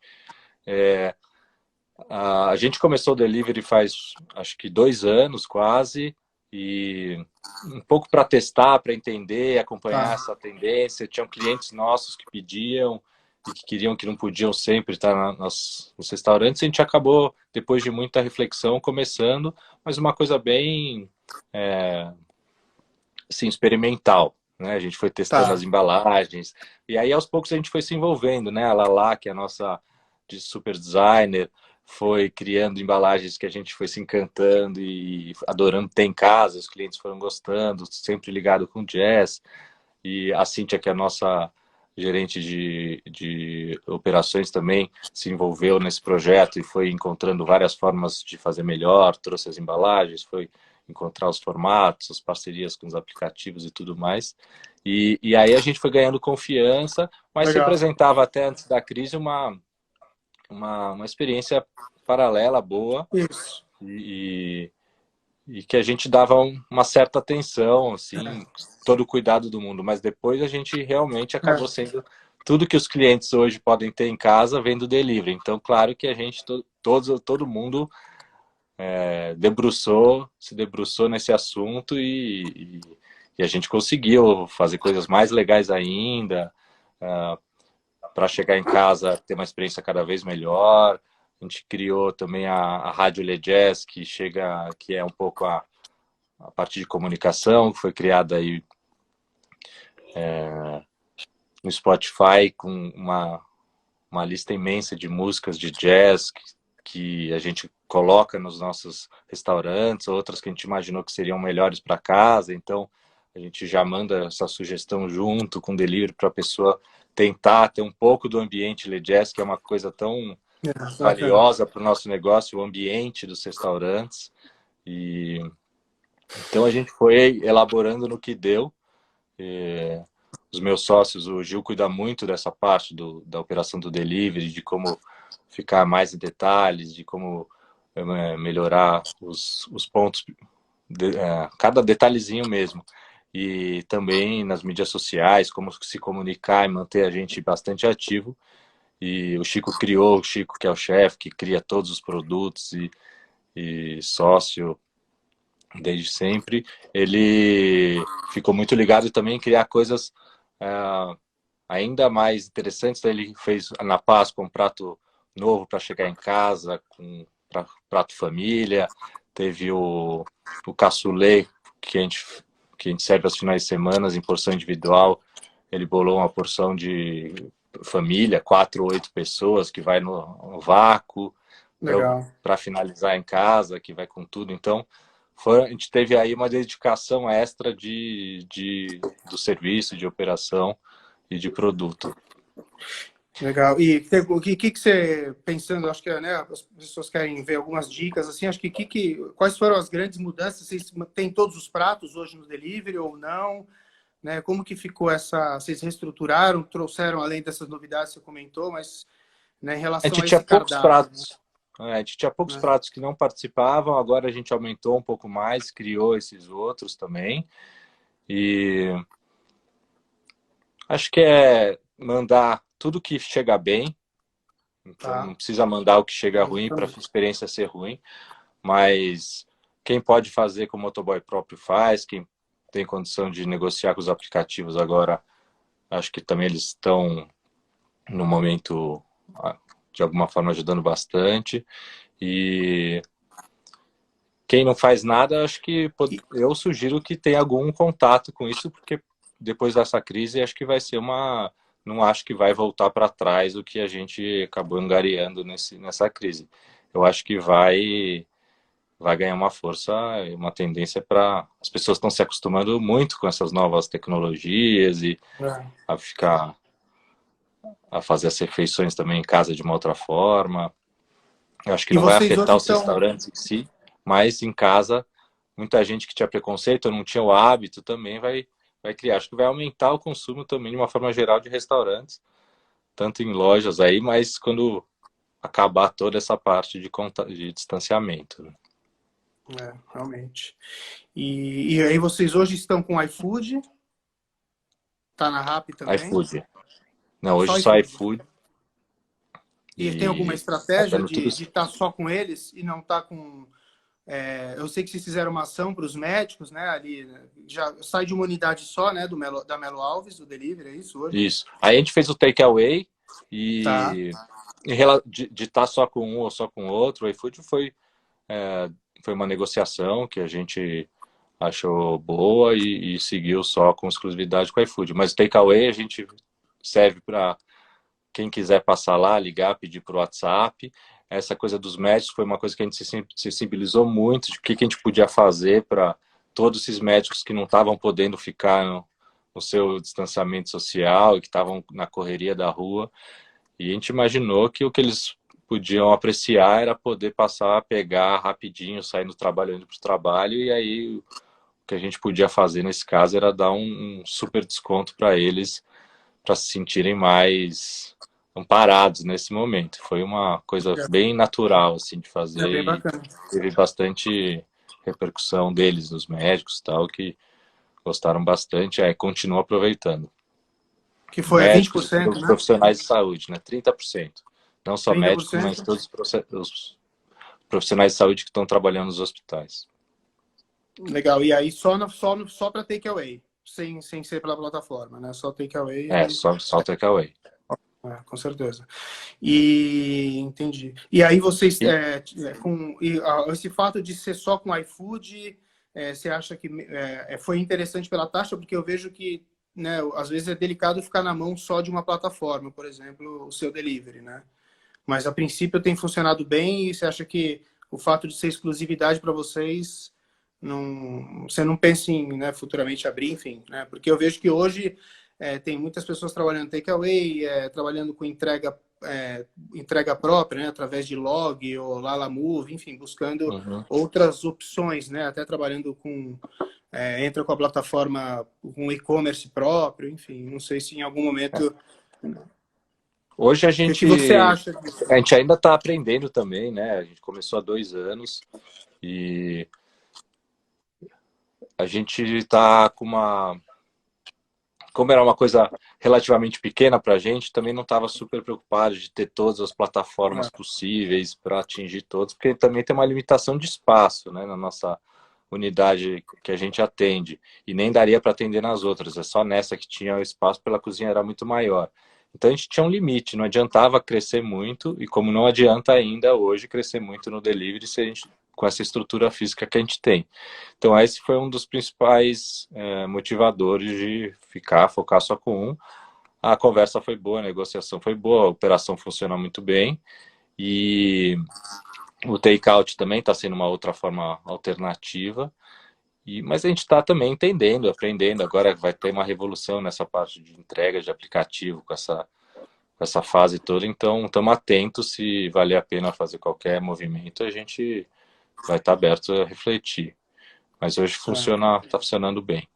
a gente começou o delivery faz acho que 2 anos quase, e um pouco para testar, para entender, acompanhar tá, essa tendência. Tinham clientes nossos que pediam e que queriam, que não podiam sempre estar nos restaurantes. A gente acabou, depois de muita reflexão, começando, mas uma coisa bem assim, experimental. Né? A gente foi testando as tá. embalagens, e aí aos poucos a gente foi se envolvendo. Né? A Lala, que é a nossa de super designer, foi criando embalagens que a gente foi se encantando e adorando ter em casa, os clientes foram gostando, sempre ligado com jazz. E a Cíntia, que é a nossa gerente de operações, também se envolveu nesse projeto e foi encontrando várias formas de fazer melhor, trouxe as embalagens, foi encontrar os formatos, as parcerias com os aplicativos e tudo mais. E aí a gente foi ganhando confiança, mas Legal. representava até antes da crise uma experiência paralela, boa, Isso. e, e que a gente dava uma certa atenção, assim, todo o cuidado do mundo, mas depois a gente realmente acabou É, sendo tudo que os clientes hoje podem ter em casa vem do delivery. Então, claro que a gente, todo mundo se debruçou nesse assunto e a gente conseguiu fazer coisas mais legais ainda, para chegar em casa ter uma experiência cada vez melhor. A gente criou também a Rádio Le Jazz, que é um pouco a parte de comunicação, que foi criada aí no Spotify com uma lista imensa de músicas de jazz que a gente coloca nos nossos restaurantes, outras que a gente imaginou que seriam melhores para casa, então a gente já manda essa sugestão junto com o delivery para a pessoa tentar ter um pouco do ambiente Le Jazz, que é uma coisa tão bacana. valiosa para o nosso negócio, o ambiente dos restaurantes. E então a gente foi elaborando no que deu. Os meus sócios, o Gil cuida muito dessa parte da operação do delivery, de como ficar mais em detalhes, de como melhorar os pontos, cada detalhezinho mesmo. E também nas mídias sociais, como se comunicar e manter a gente bastante ativo. E o Chico, que é o chefe, que cria todos os produtos e sócio desde sempre, ele ficou muito ligado também em criar coisas ainda mais interessantes. Então, ele fez na Páscoa um prato novo para chegar em casa, com prato família. Teve o cassoulet, que a gente serve aos finais de semana em porção individual. Ele bolou uma porção de família, 4 ou 8 pessoas, que vai no vácuo, Legal. para finalizar em casa, que vai com tudo. Então, a gente teve aí uma dedicação extra do serviço, de operação e de produto. Legal. E o que você, pensando, acho que né, as pessoas querem ver algumas dicas, assim, acho quais foram as grandes mudanças? Vocês têm todos os pratos hoje no delivery ou não? Né? Como que ficou essa... Vocês reestruturaram, trouxeram, além dessas novidades que você comentou, mas né, em A relação gente a tinha esse poucos cardápio, pratos. A gente tinha poucos né? pratos que não participavam, agora a gente aumentou um pouco mais, criou esses outros também. E acho que é mandar tudo que chega bem, então não Tá. precisa mandar o que chega ruim para a Exatamente. experiência ser ruim, mas quem pode fazer como o motoboy próprio faz, quem tem condição de negociar com os aplicativos agora, acho que também eles estão no momento de alguma forma ajudando bastante. E quem não faz nada, acho que E, eu sugiro que tenha algum contato com isso, porque depois dessa crise, acho que vai ser uma. Não acho que vai voltar para trás o que a gente acabou angariando nessa crise. Eu acho que vai ganhar uma força, uma tendência para. As pessoas estão se acostumando muito com essas novas tecnologias e é. a ficar. A fazer as refeições também em casa de uma outra forma. Eu acho que E não vai vocês afetar hoje os estão... restaurantes em si, mas em casa, muita gente que tinha preconceito ou não tinha o hábito também vai criar. Acho que vai aumentar o consumo também de uma forma geral de restaurantes, tanto em lojas aí, mas quando acabar toda essa parte de distanciamento. Né? É, realmente. E aí vocês hoje estão com iFood? Tá na Rappi também? iFood. Não, hoje Só só iFood. iFood E tem alguma e tá estratégia dando tudo de certo. estar só com eles e não estar com... eu sei que vocês fizeram uma ação para os médicos, né? Ali, né, já sai de uma unidade só, né? Da Melo Alves, do delivery, é isso hoje? Isso. Aí a gente fez o takeaway Tá. e de estar só com um ou só com outro, o iFood foi uma negociação que a gente achou boa e seguiu só com exclusividade com o iFood. Mas o takeaway a gente serve para quem quiser passar lá, ligar, pedir por WhatsApp. Essa coisa dos médicos foi uma coisa que a gente se sensibilizou muito de o que a gente podia fazer para todos esses médicos que não estavam podendo ficar no seu distanciamento social e que estavam na correria da rua. E a gente imaginou que o que eles podiam apreciar era poder passar a pegar rapidinho, sair do trabalho, indo para o trabalho, e aí o que a gente podia fazer nesse caso era dar um super desconto para eles, para se sentirem mais amparados nesse momento. Foi uma coisa bem natural assim de fazer É bem e bacana. teve bastante repercussão deles, dos médicos e tal, que gostaram bastante, continua aproveitando. Que foi Médicos e 20%, os né? profissionais de saúde, né? 30%. Não só médicos, mas 30%. todos os profissionais de saúde que estão trabalhando nos hospitais. Legal. E aí só para takeaway, sem ser pela plataforma, né? Só takeaway É, e... só takeaway. com certeza. E entendi. E aí vocês, E esse fato de ser só com iFood, você acha que foi interessante pela taxa? Porque eu vejo que, né, às vezes é delicado ficar na mão só de uma plataforma, por exemplo, o seu delivery, né? Mas a princípio tem funcionado bem e você acha que o fato de ser exclusividade para vocês, não, você não pensa em, né, futuramente abrir, enfim, né? Porque eu vejo que hoje tem muitas pessoas trabalhando takeaway, trabalhando com entrega própria, né, através de Log ou Lalamove, enfim, buscando uhum. outras opções, né? Até trabalhando com entra com a plataforma com e-commerce próprio, enfim, não sei se em algum momento Hoje o que você acha a disso? gente ainda está aprendendo também, né? A gente começou há 2 anos e a gente está com uma como era uma coisa relativamente pequena para a gente, também não estava super preocupado de ter todas as plataformas possíveis para atingir todos, porque também tem uma limitação de espaço, né, na nossa unidade que a gente atende, e nem daria para atender nas outras, é só nessa que tinha o espaço, pela cozinha era muito maior. Então a gente tinha um limite, não adiantava crescer muito, e como não adianta ainda hoje crescer muito no delivery se a gente, com essa estrutura física que a gente tem. Então, esse foi um dos principais motivadores de focar só com um. A conversa foi boa, a negociação foi boa, a operação funciona muito bem e o take-out também está sendo uma outra forma alternativa. Mas a gente está também entendendo, aprendendo. Agora vai ter uma revolução nessa parte de entrega de aplicativo com essa fase toda, então estamos atentos, se valer a pena fazer qualquer movimento, a gente vai estar aberto a refletir. Mas hoje está funcionando bem.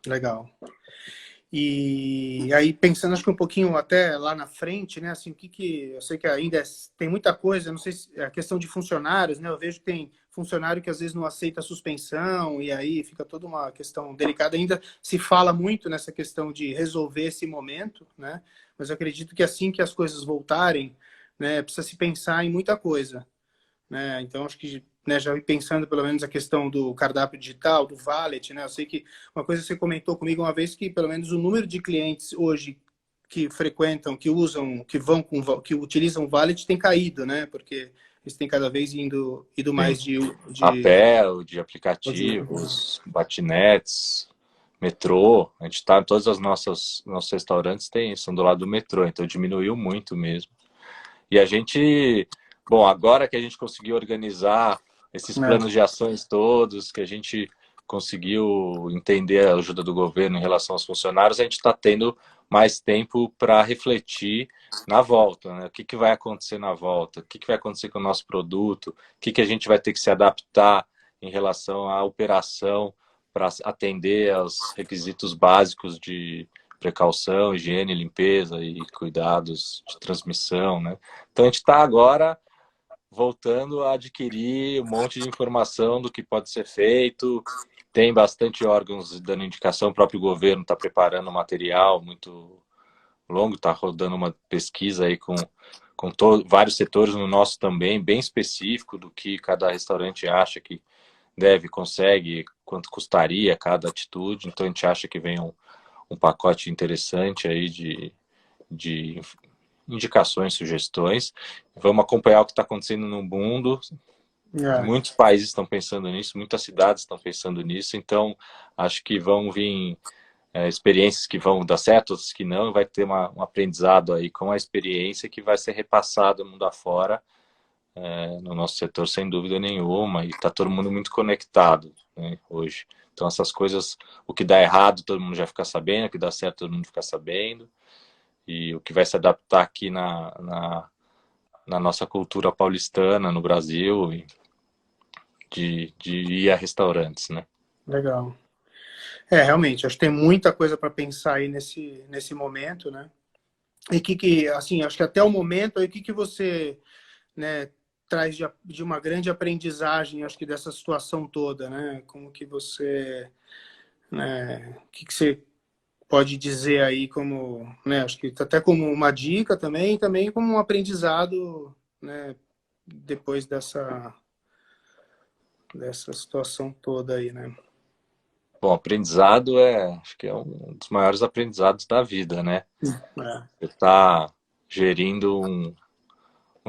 Legal. E aí, pensando, acho que um pouquinho até lá na frente, né? Assim, eu sei que ainda tem muita coisa, não sei se é a questão de funcionários, né? Eu vejo que tem funcionário que às vezes não aceita a suspensão, e aí fica toda uma questão delicada. Ainda se fala muito nessa questão de resolver esse momento, né? Mas eu acredito que assim que as coisas voltarem, né, precisa se pensar em muita coisa, né? Então, acho que, né, já pensando pelo menos a questão do cardápio digital, do Wallet, né? Eu sei que uma coisa que você comentou comigo uma vez que pelo menos o número de clientes hoje que frequentam, que usam, que utilizam o Wallet tem caído, né? Porque eles têm cada vez ido Sim. mais A de... pé, de aplicativos, patinetes, metrô. A gente está em todos os nossos restaurantes são do lado do metrô, então diminuiu muito mesmo. E a gente, bom, agora que a gente conseguiu organizar esses planos de ações todos, que a gente conseguiu entender a ajuda do governo em relação aos funcionários, a gente está tendo mais tempo para refletir na volta, né? O que vai acontecer na volta? O que vai acontecer com o nosso produto? O que a gente vai ter que se adaptar em relação à operação para atender aos requisitos básicos de precaução, higiene, limpeza e cuidados de transmissão, né? Então a gente está agora voltando a adquirir um monte de informação do que pode ser feito. Tem bastante órgãos dando indicação, o próprio governo está preparando material muito longo, está rodando uma pesquisa aí com vários setores, no nosso também, bem específico do que cada restaurante acha que deve, consegue, quanto custaria cada atitude. Então a gente acha que vem um pacote interessante aí de indicações, sugestões. Vamos acompanhar o que está acontecendo no mundo. Muitos países estão pensando nisso, muitas cidades estão pensando nisso, então acho que vão vir experiências que vão dar certo, outras que não, vai ter um aprendizado aí com a experiência que vai ser repassado mundo afora no nosso setor, sem dúvida nenhuma, e está todo mundo muito conectado, né, hoje. Então essas coisas, o que dá errado todo mundo já fica sabendo, o que dá certo todo mundo fica sabendo, e o que vai se adaptar aqui na nossa cultura paulistana, no Brasil, de ir a restaurantes, né? Legal. Realmente, acho que tem muita coisa para pensar aí nesse momento, né? E assim, acho que até o momento, aí, o que você, né, traz de uma grande aprendizagem, acho que dessa situação toda, né? Como que você, né, o que você pode dizer aí como, né, acho que até como uma dica também, e também como um aprendizado, né, depois dessa situação toda aí, né? Bom, aprendizado acho que é um dos maiores aprendizados da vida, né? Você está gerindo um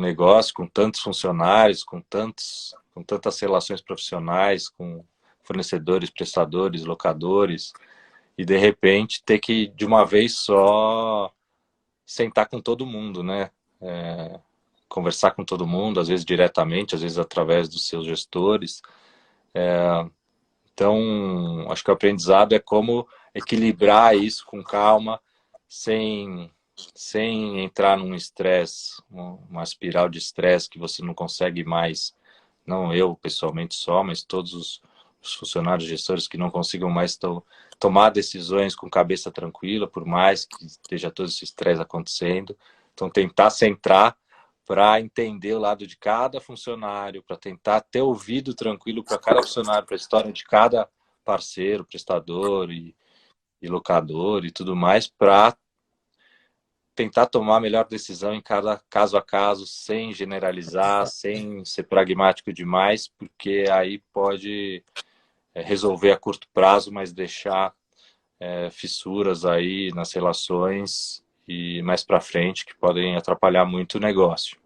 negócio com tantos funcionários, com tantas relações profissionais, com fornecedores, prestadores, locadores, e de repente ter que, de uma vez só, sentar com todo mundo, né? Conversar com todo mundo, às vezes diretamente, às vezes através dos seus gestores. Então, acho que o aprendizado é como equilibrar isso com calma, sem entrar num estresse, uma espiral de estresse que você não consegue mais, não eu pessoalmente só, mas todos os funcionários, gestores que não consigam mais tomar decisões com cabeça tranquila, por mais que esteja todo esse estresse acontecendo. Então, tentar centrar para entender o lado de cada funcionário, para tentar ter ouvido tranquilo para cada funcionário, para a história de cada parceiro, prestador e locador e tudo mais, para tentar tomar a melhor decisão em cada caso a caso, sem generalizar, sem ser pragmático demais, porque aí pode resolver a curto prazo, mas deixar fissuras aí nas relações e mais para frente que podem atrapalhar muito o negócio.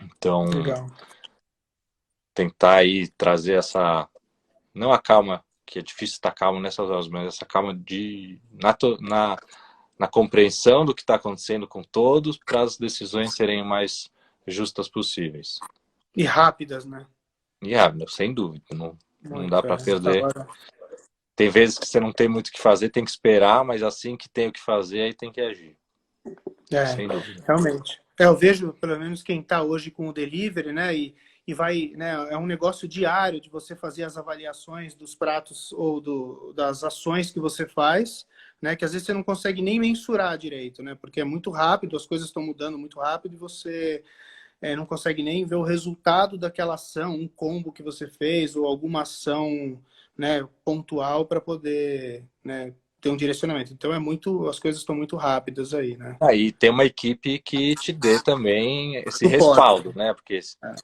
Então, Legal. tentar aí trazer não a calma, que é difícil estar calmo nessas horas, mas essa calma na compreensão do que está acontecendo com todos, para as decisões serem mais justas possíveis. E rápidas, né? E sem dúvida, não dá Muito, para perder. Agora... Tem vezes que você não tem muito o que fazer, tem que esperar, mas assim que tem o que fazer, aí tem que agir. É, sem dúvida. realmente. Eu vejo, pelo menos, quem está hoje com o delivery, né? E vai, né? É um negócio diário de você fazer as avaliações dos pratos ou das ações que você faz, né? Que às vezes você não consegue nem mensurar direito, né? Porque é muito rápido, as coisas estão mudando muito rápido e você não consegue nem ver o resultado daquela ação, um combo que você fez ou alguma ação, né, pontual para poder, né, ter um direcionamento. Então as coisas estão muito rápidas aí, né? Aí tem uma equipe que te dê também esse Suporte. respaldo, né? Porque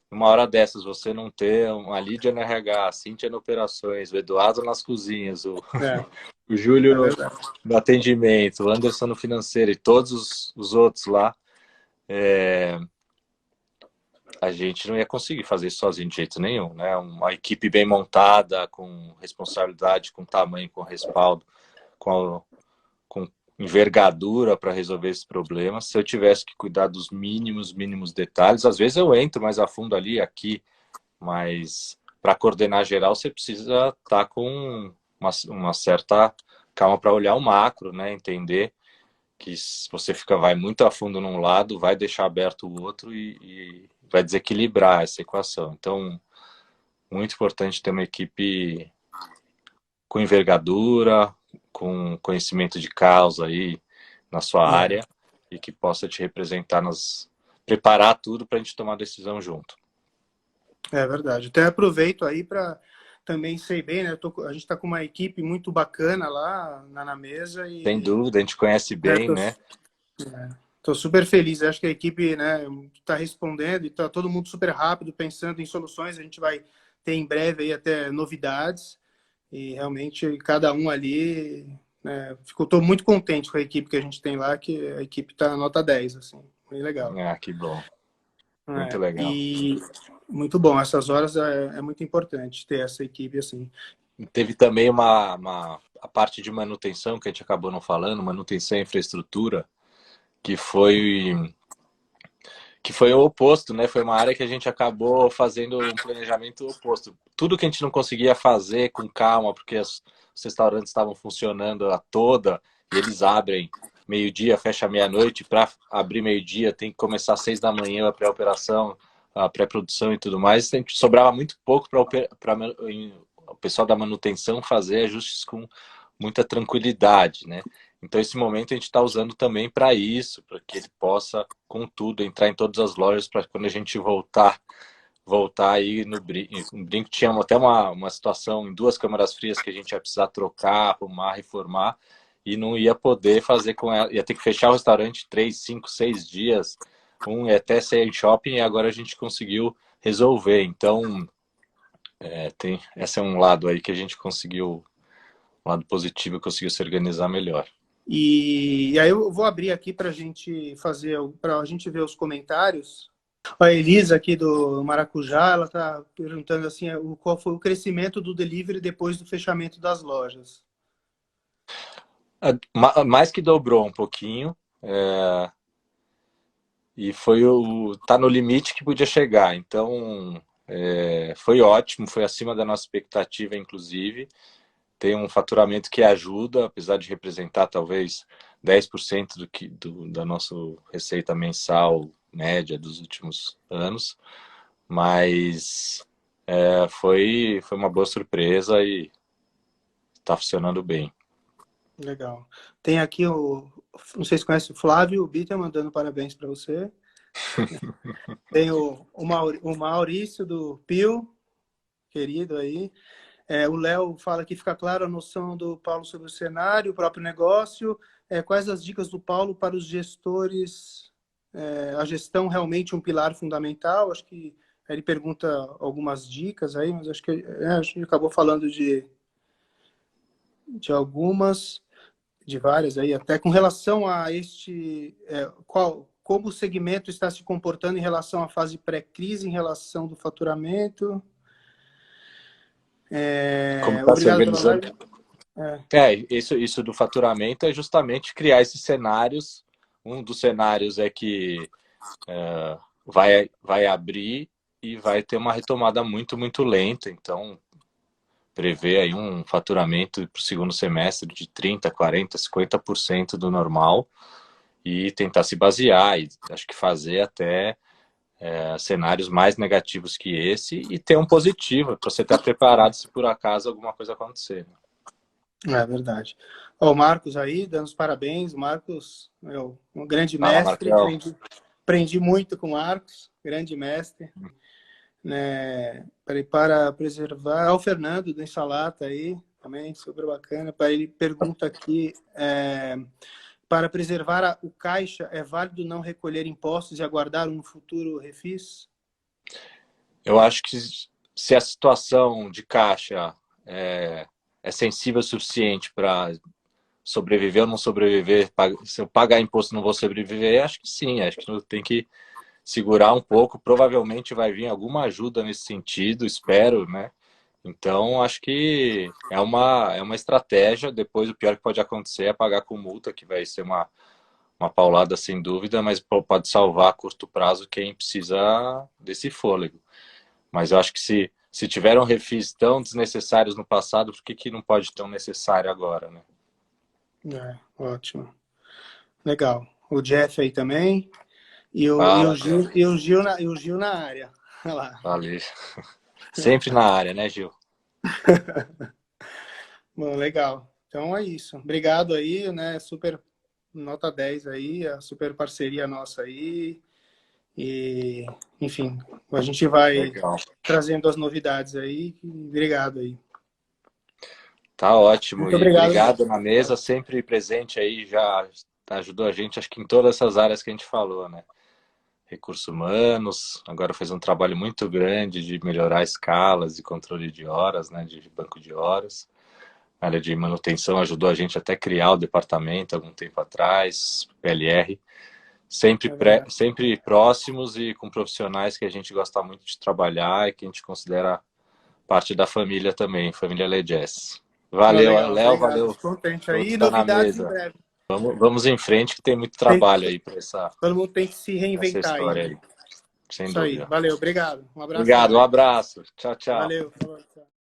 uma hora dessas você não ter uma Lídia no RH, a Cíntia no operações, o Eduardo nas cozinhas, o, É, o Júlio é verdade. no atendimento, o Anderson no financeiro e todos os outros lá, a gente não ia conseguir fazer isso sozinho de jeito nenhum, né? Uma equipe bem montada, com responsabilidade, com tamanho, com respaldo, com envergadura para resolver esses problemas. Se eu tivesse que cuidar dos mínimos detalhes, às vezes eu entro mais a fundo ali, aqui, mas para coordenar geral você precisa estar com uma certa calma para olhar o macro, né? Entender que se você vai muito a fundo num lado, vai deixar aberto o outro e vai desequilibrar essa equação. Então, muito importante ter uma equipe com envergadura, com conhecimento de causa aí na sua área e que possa te representar preparar tudo para a gente tomar decisão junto. É verdade. Até aproveito aí para também sei bem, né? A gente está com uma equipe muito bacana lá na mesa Sem e dúvida, a gente conhece bem, né? tô super feliz. Acho que a equipe, né, está respondendo e está todo mundo super rápido pensando em soluções. A gente vai ter em breve aí até novidades e realmente cada um ali, né, tô muito contente com a equipe que a gente tem lá, que a equipe está nota 10, assim, bem legal. Ah, que bom. Muito legal. E muito bom. Essas horas é muito importante ter essa equipe assim. Teve também a parte de manutenção que a gente acabou não falando, manutenção e infraestrutura, que foi o oposto, né? Foi uma área que a gente acabou fazendo um planejamento oposto. Tudo que a gente não conseguia fazer com calma, porque os restaurantes estavam funcionando a toda, e eles abrem meio-dia, fecha meia-noite, para abrir meio-dia tem que começar às 6 da manhã a pré-operação, a pré-produção e tudo mais. A gente sobrava muito pouco para o pessoal da manutenção fazer ajustes com muita tranquilidade, né? Então, esse momento a gente está usando também para isso, para que ele possa, com tudo, entrar em todas as lojas, para quando a gente voltar aí no Brinco, tinha até uma situação em 2 câmaras frias que a gente ia precisar trocar, arrumar, reformar, e não ia poder fazer com ela, ia ter que fechar o restaurante 3, 5, 6 dias, ia até sair em shopping, e agora a gente conseguiu resolver. Então, esse é um lado aí que a gente conseguiu, um lado positivo, conseguiu se organizar melhor. E aí eu vou abrir aqui para a gente para a gente ver os comentários. A Elisa aqui do Maracujá, ela está perguntando assim, qual foi o crescimento do delivery depois do fechamento das lojas. Mais que dobrou um pouquinho, e tá no limite que podia chegar. Então, foi ótimo, foi acima da nossa expectativa, inclusive. Tem um faturamento que ajuda, apesar de representar talvez 10% da nossa receita mensal média dos últimos anos, mas foi uma boa surpresa e está funcionando bem. Legal. Tem aqui não sei se conhece o Flávio Bitter mandando parabéns para você. Tem o Maurício do Pio, querido aí. O Léo fala que fica clara a noção do Paulo sobre o cenário, o próprio negócio. Quais as dicas do Paulo para os gestores? A gestão realmente um pilar fundamental? Acho que ele pergunta algumas dicas aí, mas acho que a gente acabou falando de algumas, de várias aí, até com relação a como o segmento está se comportando em relação à fase pré-crise, em relação do faturamento. Como está se Obrigado pela organizando? live. Isso do faturamento é justamente criar esses cenários. Um dos cenários é que vai abrir e vai ter uma retomada muito, muito lenta. Então, prevê aí um faturamento para o segundo semestre de 30%, 40%, 50% do normal. e tentar se basear e acho que fazer até cenários mais negativos que esse e ter um positivo para você estar preparado se por acaso alguma coisa acontecer. É verdade. Ó, o Marcos aí, dando os parabéns. O Marcos é um grande Fala, mestre. Marcão. Aprendi muito com o Marcos, grande mestre. Né? Para preservar... O Fernando do Ensalata aí, também, super bacana. Ele pergunta aqui... para preservar o caixa, é válido não recolher impostos e aguardar um futuro refis? Eu acho que se a situação de caixa é sensível o suficiente para sobreviver ou não sobreviver, se eu pagar imposto não vou sobreviver, acho que sim, acho que tem que segurar um pouco, provavelmente vai vir alguma ajuda nesse sentido, espero, né? Então, acho que é uma estratégia, depois o pior que pode acontecer é pagar com multa, que vai ser uma paulada sem dúvida, mas pode salvar a curto prazo quem precisa desse fôlego. Mas eu acho que se tiveram refis tão desnecessários no passado, por que não pode tão necessário agora, né? Ótimo. Legal. O Jeff aí também. E Fala, o Gil na área. Olha lá. valeu. Sempre na área, né, Gil? Bom, legal. Então é isso. Obrigado aí, né? Super nota 10 aí, a super parceria nossa aí. E, enfim, a gente vai Legal. trazendo as novidades aí. Obrigado aí. Tá ótimo. Muito E obrigado. obrigado na mesa, sempre presente aí, já ajudou a gente, acho que em todas essas áreas que a gente falou, né? Recursos humanos, agora fez um trabalho muito grande de melhorar escalas e controle de horas, né? De banco de horas. A área de manutenção ajudou a gente até criar o departamento algum tempo atrás, PLR. Sempre próximos e com profissionais que a gente gosta muito de trabalhar e que a gente considera parte da família também, família Legess. Valeu, Legal, Léo, obrigado. valeu. Fico contente Todos aí. estão na Novidades em mesa. breve. Vamos em frente que tem muito trabalho aí para Todo mundo tem que se essa reinventar história aí. aí, sem Isso aí. dúvida. Valeu, obrigado. Um abração Obrigado, um aí. abraço. Tchau, tchau. Valeu. Falou, tchau.